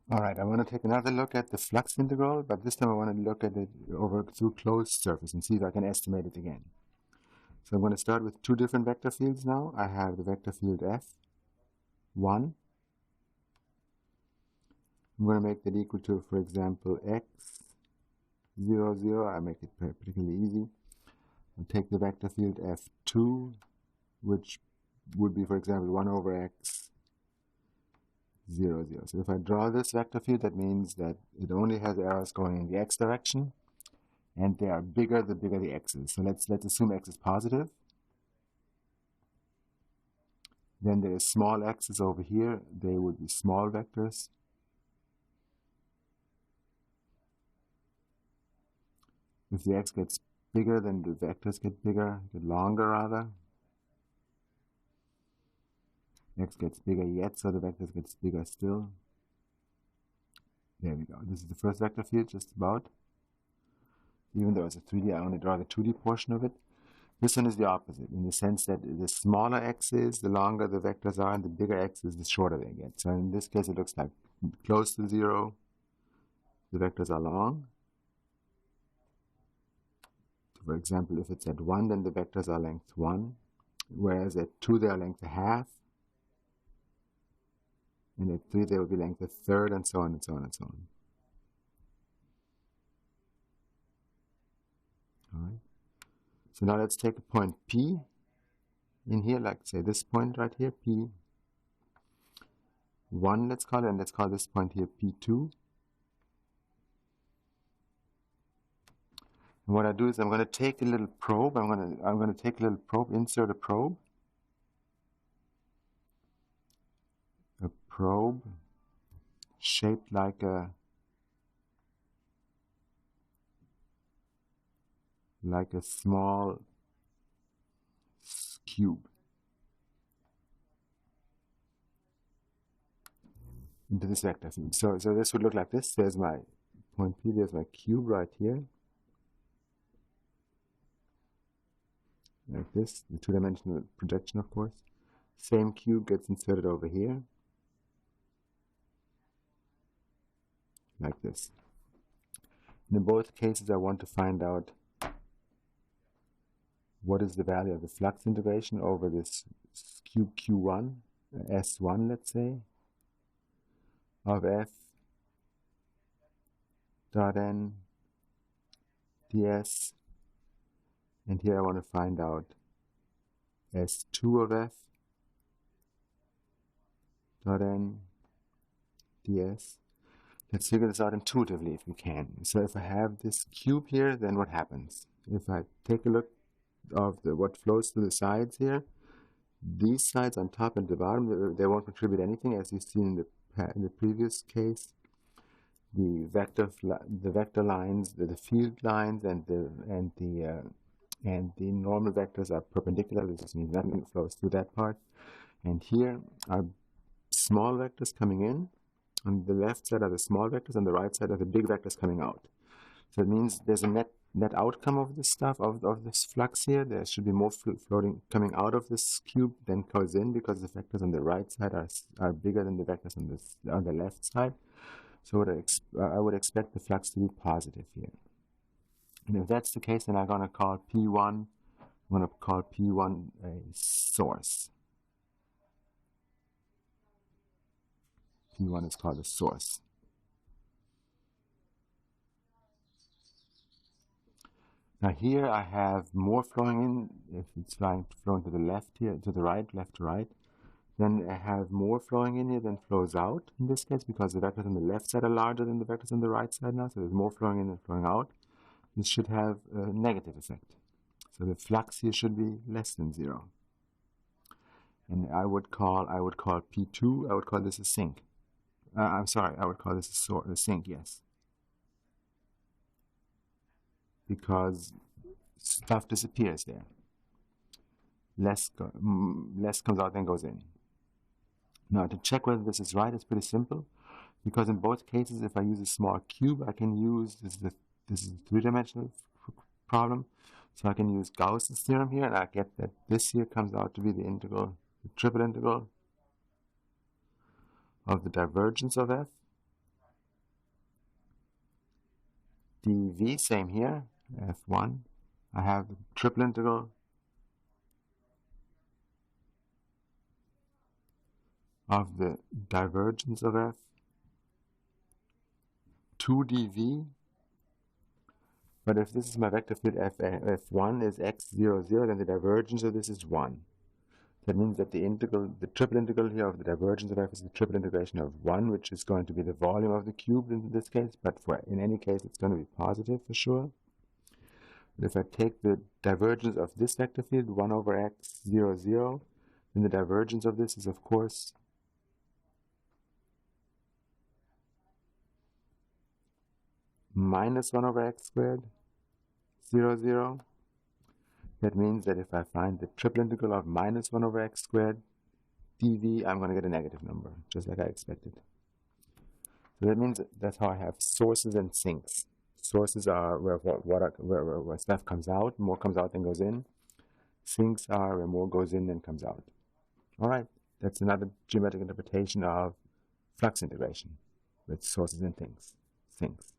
All right, I want to take another look at the flux integral, but this time I want to look at it over through closed surface and see if I can estimate it again. So I'm going to start with two different vector fields now. I have the vector field F1. I'm going to make that equal to, for example, x0, 0. I make it particularly easy. I'll take the vector field F2, which would be, for example, 1 over x 0, 0. So if I draw this vector field, that means that it only has arrows going in the x direction, and they are bigger the bigger the x is. So let's assume x is positive. Then there is small x's over here. They would be small vectors. If the x gets bigger, then the vectors get bigger, get longer rather. X gets bigger yet, so the vectors gets bigger still. There we go. This is the first vector field, just about. Even though it's a 3D, I only draw the 2D portion of it. This one is the opposite, in the sense that the smaller x is, the longer the vectors are, and the bigger x is, the shorter they get. So in this case, it looks like close to 0, the vectors are long. For example, if it's at 1, then the vectors are length 1, whereas at 2, they are length a half, and at 3, they will be length a third, and so on and so on and so on. All right. So now let's take a point P in here, like say this point right here, P1, let's call it, and let's call this point here P2. And what I do is I'm going to take a little probe. I'm going to take a little probe, insert a probe shaped like a small cube into this vector field. So this would look like this. There's my point P. There's my cube right here. Like this, the two-dimensional projection, of course. Same cube gets inserted over here, like this. And in both cases, I want to find out what is the value of the flux integration over this cube Q1, S1, let's say, of F dot n ds. And here I want to find out S2 of F dot n ds. Let's figure this out intuitively if we can. So if I have this cube here, then what happens? If I take a look of what flows through the sides here, these sides on top and the bottom, they won't contribute anything, as you've seen in the previous case. The vector lines, the field lines, and the normal vectors are perpendicular. This means nothing flows through that part. And here are small vectors coming in. On the left side are the small vectors, on the right side are the big vectors coming out. So it means there's a net outcome of this stuff, of this flux here. There should be more floating coming out of this cube than goes in, because the vectors on the right side are bigger than the vectors on the left side. So I would expect the flux to be positive here. And if that's the case, then I'm going to call P1 a source. P1 is called a source. Now here I have more flowing in. If it's flowing to the left here, to the right, left to right, then I have more flowing in here than flows out in this case, because the vectors on the left side are larger than the vectors on the right side now, so there's more flowing in than flowing out. This should have a negative effect. So the flux here should be less than 0. And I would call P2, I would call this a sink. I'm sorry, I would call this a sink, yes. Because stuff disappears there. Less comes out than goes in. Now, to check whether this is right, it's pretty simple. Because in both cases, if I use a small cube, I can use, this is a three-dimensional problem. So I can use Gauss's theorem here, and I get that this here comes out to be the integral, the triple integral of the divergence of f dv, same here, f1. I have the triple integral of the divergence of f, 2 dv. But if this is my vector field f1 is x, 0, 0, then the divergence of this is 1. That means that the triple integral here of the divergence of f is the triple integration of 1, which is going to be the volume of the cube in this case, but in any case it's going to be positive for sure. But if I take the divergence of this vector field, 1 over x, 0, 0, then the divergence of this is, of course, minus 1 over x squared, 0, 0. That means that if I find the triple integral of minus 1 over x squared dv, I'm going to get a negative number, just like I expected. So that means that's how I have sources and sinks. Sources are where stuff comes out, more comes out than goes in. Sinks are where more goes in than comes out. All right, that's another geometric interpretation of flux integration with sources and sinks.